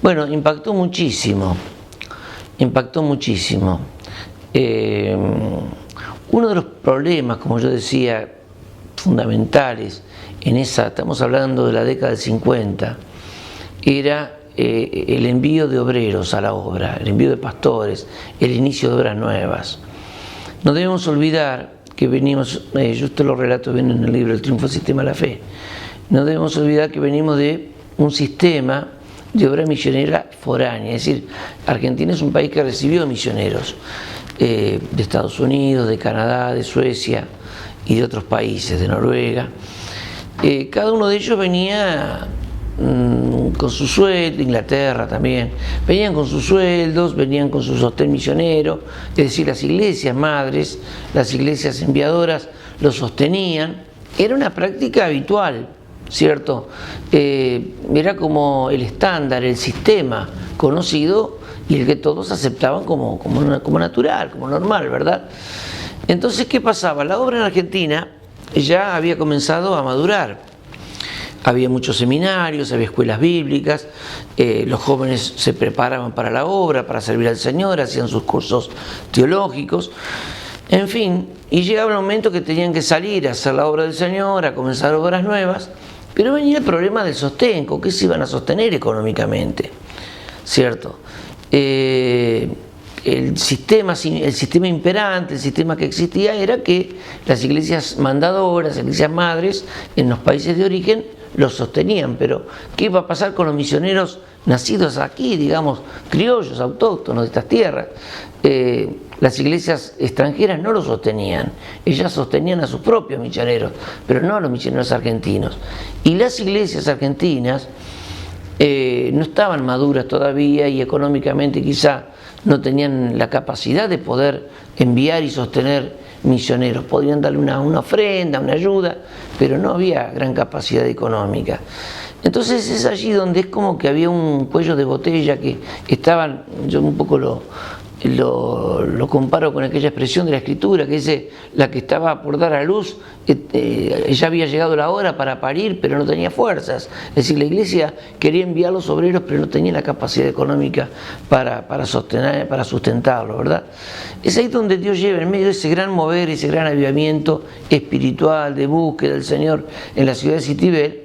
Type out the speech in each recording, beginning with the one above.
Bueno, impactó muchísimo, impactó muchísimo. Uno de los problemas, como yo decía, fundamentales en esa, estamos hablando de la década del 50, era el envío de obreros a la obra, el envío de pastores, el inicio de obras nuevas. No debemos olvidar que venimos, yo te lo relato bien en el libro El triunfo del sistema de la fe, no debemos olvidar que venimos de un sistema de obra misionera foránea, es decir, Argentina es un país que recibió misioneros de Estados Unidos, de Canadá, de Suecia y de otros países, de Noruega. Cada uno de ellos venía con su sueldo, Inglaterra también, venían con sus sueldos, venían con su sostén misionero, es decir, las iglesias madres, las iglesias enviadoras los sostenían. Era una práctica habitual, ¿cierto? Era como el estándar, el sistema conocido y el que todos aceptaban como natural, como normal, ¿verdad? Entonces, ¿qué pasaba? La obra en Argentina ya había comenzado a madurar. Había muchos seminarios, había escuelas bíblicas, los jóvenes se preparaban para la obra, para servir al Señor, hacían sus cursos teológicos, en fin, y llegaba el momento que tenían que salir a hacer la obra del Señor, a comenzar obras nuevas, pero venía el problema del sostén, ¿con qué se iban a sostener económicamente? ¿Cierto? El sistema imperante, el sistema que existía era que las iglesias mandadoras, las iglesias madres en los países de origen los sostenían, pero ¿qué iba a pasar con los misioneros nacidos aquí, digamos, criollos, autóctonos de estas tierras? Las iglesias extranjeras no los sostenían, ellas sostenían a sus propios misioneros, pero no a los misioneros argentinos. Y las iglesias argentinas no estaban maduras todavía y económicamente quizá no tenían la capacidad de poder enviar y sostener misioneros. Podían darle una ofrenda, una ayuda, pero no había gran capacidad económica. Entonces es allí donde es como que había un cuello de botella que estaban, yo un poco lo comparo con aquella expresión de la Escritura que dice, la que estaba por dar a luz, ya había llegado la hora para parir, pero no tenía fuerzas. Es decir, la iglesia quería enviar a los obreros, pero no tenía la capacidad económica para sustentarlo, ¿verdad? Es ahí donde Dios lleva, en medio de ese gran mover, ese gran avivamiento espiritual, de búsqueda del Señor en la ciudad de Citibel,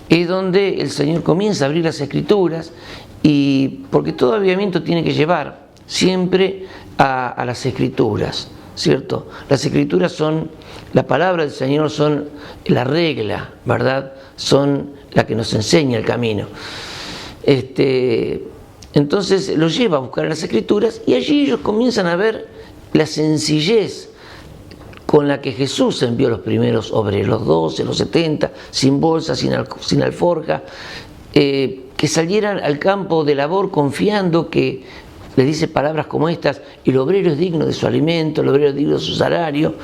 es donde el Señor comienza a abrir las Escrituras, y porque todo avivamiento tiene que llevar siempre a las Escrituras, ¿cierto? Las Escrituras son, la palabra del Señor son la regla, ¿verdad? Son la que nos enseña el camino. Entonces los lleva a buscar las Escrituras y allí ellos comienzan a ver la sencillez con la que Jesús envió los primeros obreros, los 12, los 70, sin bolsa, sin alforja, que salieran al campo de labor confiando que les dice palabras como estas: el obrero es digno de su alimento, el obrero es digno de su salario,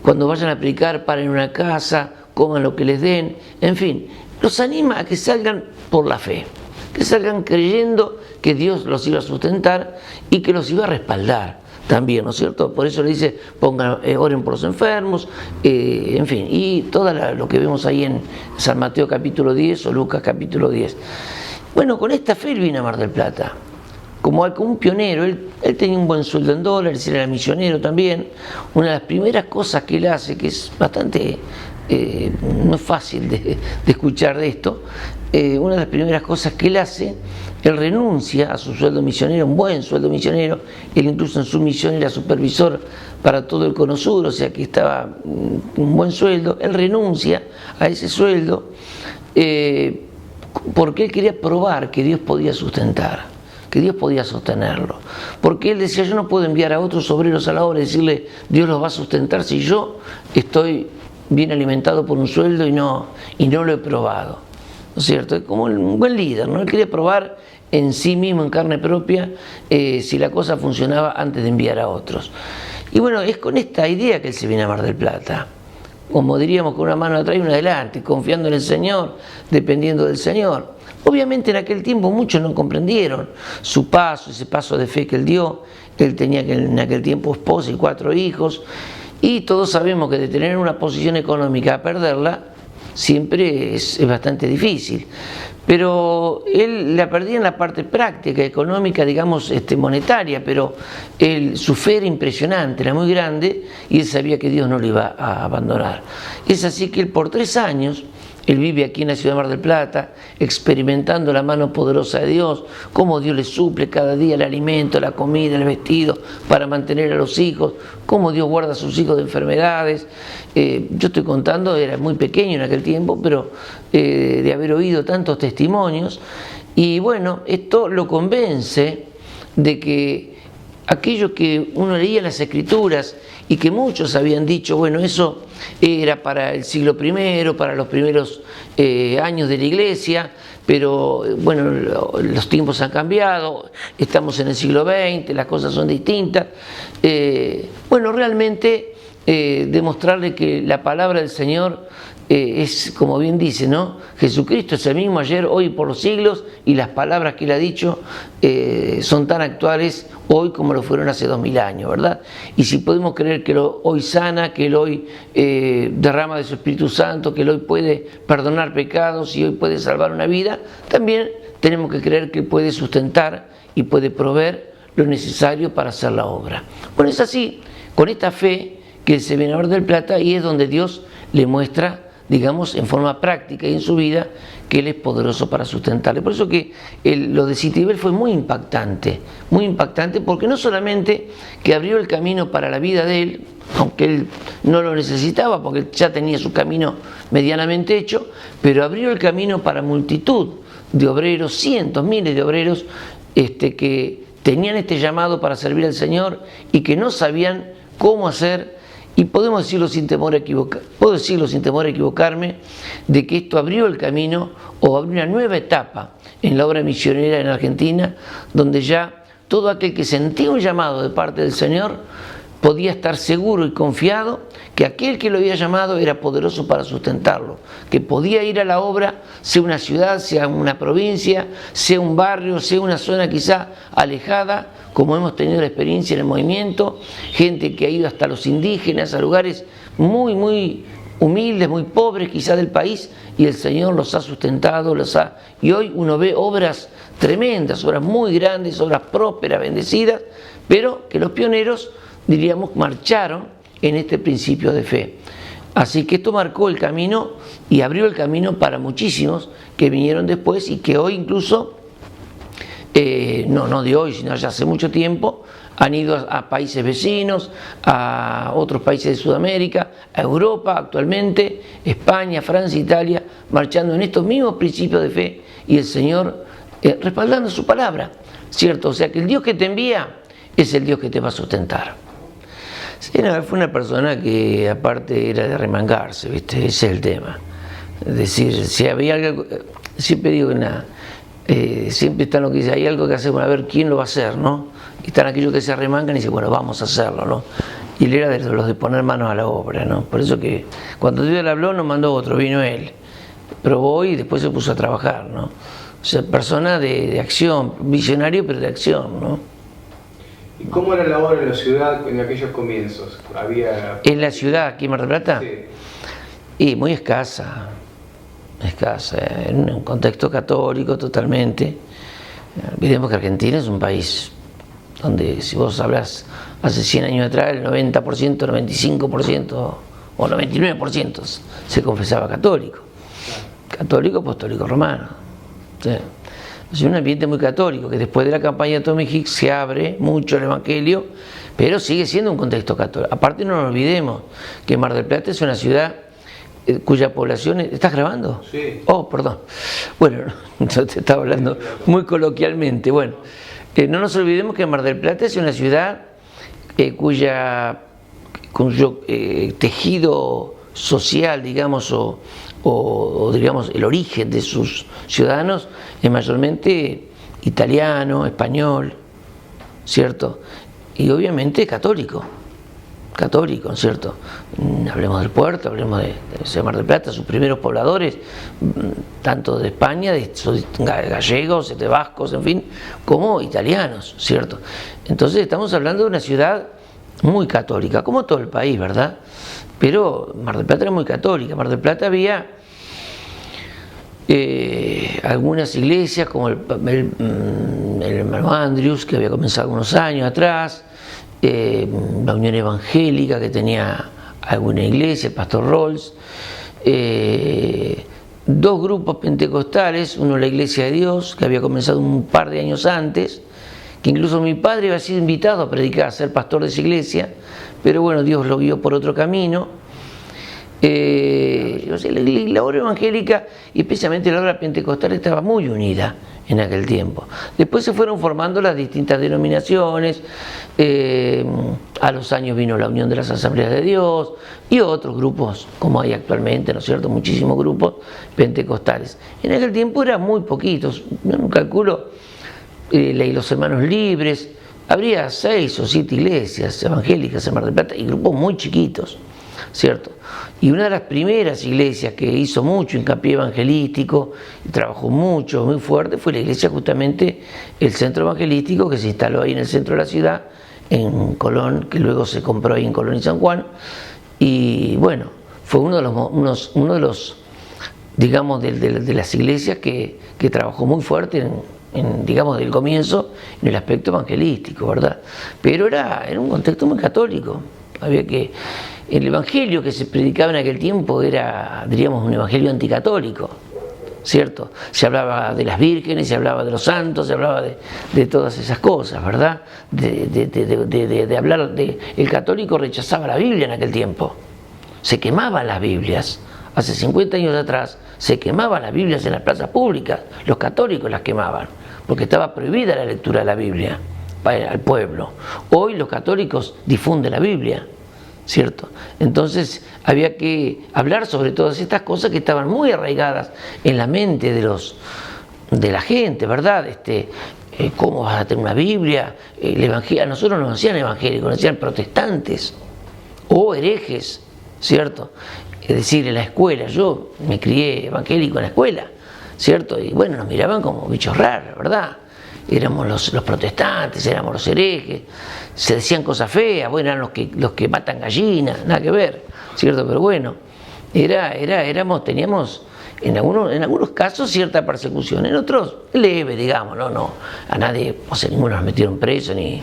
cuando vayan a predicar, paren en una casa, coman lo que les den, en fin, los anima a que salgan por la fe, que salgan creyendo que Dios los iba a sustentar y que los iba a respaldar también, ¿no es cierto? Por eso le dice, oren por los enfermos, en fin, y todo lo que vemos ahí en San Mateo capítulo 10 o Lucas capítulo 10. Bueno, con esta fe él vino a Mar del Plata. Como un pionero, él tenía un buen sueldo en dólares, era misionero también. Una de las primeras cosas que él hace, que es bastante, no es fácil de escuchar de esto, una de las primeras cosas que él hace, él renuncia a su sueldo misionero, un buen sueldo misionero, él incluso en su misión era supervisor para todo el Cono Sur, o sea que estaba un buen sueldo, él renuncia a ese sueldo porque él quería probar que Dios podía sustentar, que Dios podía sostenerlo, porque él decía, yo no puedo enviar a otros obreros a la obra y decirle, Dios los va a sustentar si yo estoy bien alimentado por un sueldo y no lo he probado, ¿no es cierto? Como un buen líder, ¿no? Él quería probar en sí mismo, en carne propia, si la cosa funcionaba antes de enviar a otros. Y bueno, es con esta idea que él se viene a Mar del Plata, como diríamos, con una mano atrás y una adelante, confiando en el Señor, dependiendo del Señor. Obviamente en aquel tiempo muchos no comprendieron su paso, ese paso de fe que él dio. Él tenía en aquel tiempo esposa y 4 hijos, y todos sabemos que de tener una posición económica a perderla siempre es bastante difícil. Pero él la perdía en la parte práctica, económica, digamos, monetaria, pero su fe era impresionante, era muy grande, y él sabía que Dios no lo iba a abandonar. Es así que él por 3 años, él vive aquí en la ciudad de Mar del Plata, experimentando la mano poderosa de Dios, cómo Dios le suple cada día el alimento, la comida, el vestido, para mantener a los hijos, cómo Dios guarda a sus hijos de enfermedades. Yo estoy contando, era muy pequeño en aquel tiempo, pero de haber oído tantos testimonios, y bueno, esto lo convence de que aquello que uno leía en las Escrituras y que muchos habían dicho, bueno, eso era para el siglo I, para los primeros años de la Iglesia, pero bueno, los tiempos han cambiado, estamos en el siglo XX, las cosas son distintas. Bueno, realmente demostrarle que la palabra del Señor es, como bien dice, ¿no? Jesucristo es el mismo ayer, hoy y por los siglos, y las palabras que él ha dicho son tan actuales hoy como lo fueron hace 2000 años, ¿verdad? Y si podemos creer que él hoy sana, que él hoy derrama de su Espíritu Santo, que él hoy puede perdonar pecados y hoy puede salvar una vida, también tenemos que creer que él puede sustentar y puede proveer lo necesario para hacer la obra. Bueno, es así, con esta fe que se viene a Mar del Plata, y es donde Dios le muestra, digamos, en forma práctica y en su vida, que Él es poderoso para sustentarle. Por eso que lo de Citibel fue muy impactante, porque no solamente que abrió el camino para la vida de él, aunque él no lo necesitaba, porque él ya tenía su camino medianamente hecho, pero abrió el camino para multitud de obreros, cientos, miles de obreros, que tenían este llamado para servir al Señor y que no sabían cómo hacer. Y podemos decirlo sin temor a equivocarme, de que esto abrió el camino o abrió una nueva etapa en la obra misionera en Argentina, donde ya todo aquel que sentía un llamado de parte del Señor podía estar seguro y confiado que aquel que lo había llamado era poderoso para sustentarlo, que podía ir a la obra, sea una ciudad, sea una provincia, sea un barrio, sea una zona quizá alejada, como hemos tenido la experiencia en el movimiento, gente que ha ido hasta los indígenas, a lugares muy, muy humildes, muy pobres quizá del país, y el Señor los ha sustentado, y hoy uno ve obras tremendas, obras muy grandes, obras prósperas, bendecidas, pero que los pioneros, diríamos, marcharon en este principio de fe. Así que esto marcó el camino y abrió el camino para muchísimos que vinieron después y que hoy incluso, no de hoy, sino ya hace mucho tiempo, han ido a países vecinos, a otros países de Sudamérica, a Europa actualmente, España, Francia, Italia, marchando en estos mismos principios de fe, y el Señor respaldando su palabra, ¿cierto? O sea que el Dios que te envía es el Dios que te va a sustentar. Sí, no, fue una persona que aparte era de remangarse, ¿viste? Ese es el tema. Es decir, si había algo, siempre digo que siempre está lo que dice, hay algo que hacer, bueno, a ver quién lo va a hacer, ¿no? Y están aquellos que se remangan y dicen, bueno, vamos a hacerlo, ¿no? Y él era de los de poner manos a la obra, ¿no? Por eso que cuando Dios le habló, no mandó otro, vino él. Probó y después se puso a trabajar, ¿no? O sea, persona de acción, visionario, pero de acción, ¿no? ¿Y cómo era la obra en la ciudad en aquellos comienzos? ¿En la ciudad, aquí en Mar del Plata? Sí. Y muy escasa, en un contexto católico totalmente. Olvidemos que Argentina es un país donde, si vos hablas hace 100 años atrás, el 90%, 95% o 99% se confesaba católico. Católico, apostólico romano. ¿Sí? Es un ambiente muy católico, que después de la campaña de Tommy Hicks se abre mucho el Evangelio, pero sigue siendo un contexto católico. Aparte, no nos olvidemos que Mar del Plata es una ciudad cuya población... ¿Estás grabando? Sí. Oh, perdón. Bueno, yo te estaba hablando muy coloquialmente. Bueno, no nos olvidemos que Mar del Plata es una ciudad cuyo tejido social, digamos, o digamos el origen de sus ciudadanos es mayormente italiano, español, ¿cierto? Y obviamente católico, ¿cierto? Hablemos del puerto, hablemos de Mar del Plata, sus primeros pobladores, tanto de España, de gallegos, de vascos, en fin, como italianos, ¿cierto? Entonces estamos hablando de una ciudad muy católica, como todo el país, ¿verdad? Pero Mar del Plata era muy católica. Mar del Plata había algunas iglesias como el hermano Andrews, que había comenzado unos años atrás, la Unión Evangélica, que tenía alguna iglesia, el pastor Rolls, dos grupos pentecostales, uno la Iglesia de Dios, que había comenzado un par de años antes, que incluso mi padre había sido invitado a predicar, a ser pastor de esa iglesia, pero bueno, Dios lo guió por otro camino. La obra evangélica y especialmente la obra pentecostal estaba muy unida en aquel tiempo. Después se fueron formando las distintas denominaciones, a los años vino la Unión de las Asambleas de Dios y otros grupos como hay actualmente, ¿no es cierto? Muchísimos grupos pentecostales. En aquel tiempo eran muy poquitos, no calculo, los hermanos libres, habría 6 o 7 iglesias evangélicas en Mar del Plata y grupos muy chiquitos, ¿cierto? Y una de las primeras iglesias que hizo mucho hincapié evangelístico y trabajó mucho, muy fuerte, fue la iglesia justamente, el centro evangelístico que se instaló ahí en el centro de la ciudad, en Colón, que luego se compró ahí en Colón y San Juan, y bueno, fue uno de los digamos, de las iglesias que trabajó muy fuerte digamos, del comienzo en el aspecto evangelístico, ¿verdad? Pero era un contexto muy católico. Había que el evangelio que se predicaba en aquel tiempo era, diríamos, un evangelio anticatólico, ¿cierto? Se hablaba de las vírgenes, se hablaba de los santos, se hablaba de todas esas cosas, ¿verdad? El católico rechazaba la Biblia en aquel tiempo. Se quemaban las Biblias. Hace 50 años atrás se quemaban las Biblias en las plazas públicas, los católicos las quemaban, porque estaba prohibida la lectura de la Biblia al pueblo. Hoy los católicos difunden la Biblia, ¿cierto? Entonces había que hablar sobre todas estas cosas que estaban muy arraigadas en la mente de la gente, ¿verdad? ¿Cómo vas a tener una Biblia? A nosotros nos hacían evangélicos, nos hacían protestantes o herejes, ¿cierto? Es decir, en la escuela, yo me crié evangélico en la escuela, ¿cierto? Y bueno, nos miraban como bichos raros, ¿verdad? Éramos los protestantes, éramos los herejes, se decían cosas feas, bueno, eran los que matan gallinas, nada que ver, ¿cierto? Pero bueno, teníamos en algunos casos cierta persecución, en otros leve, digamos, no, a nadie, o sea, ninguno nos metieron preso, ni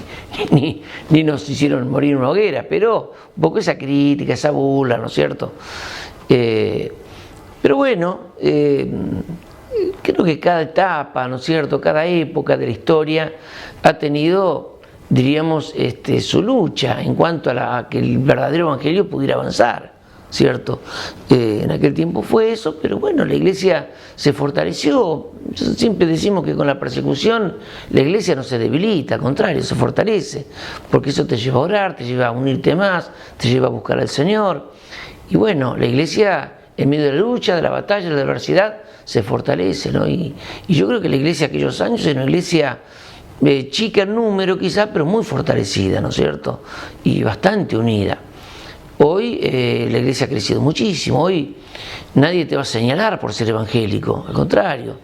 nos hicieron morir en una hoguera, pero un poco esa crítica, esa burla, ¿no es cierto? Pero bueno, creo que cada etapa, ¿no es cierto?, cada época de la historia ha tenido, diríamos, su lucha en cuanto a que el verdadero evangelio pudiera avanzar, ¿cierto? En aquel tiempo fue eso, pero bueno, la iglesia se fortaleció. Siempre decimos que con la persecución la iglesia no se debilita, al contrario, se fortalece, porque eso te lleva a orar, te lleva a unirte más, te lleva a buscar al Señor. Y bueno, la iglesia en medio de la lucha, de la batalla, de la adversidad, se fortalece, ¿no? Y yo creo que la iglesia de aquellos años era una iglesia chica en número quizás, pero muy fortalecida, ¿no es cierto? Y bastante unida. Hoy la iglesia ha crecido muchísimo, hoy nadie te va a señalar por ser evangélico, al contrario,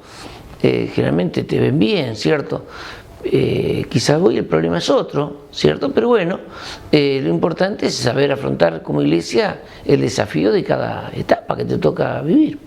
generalmente te ven bien, ¿cierto? Quizás hoy el problema es otro, ¿cierto? Pero bueno, lo importante es saber afrontar como iglesia el desafío de cada etapa que te toca vivir.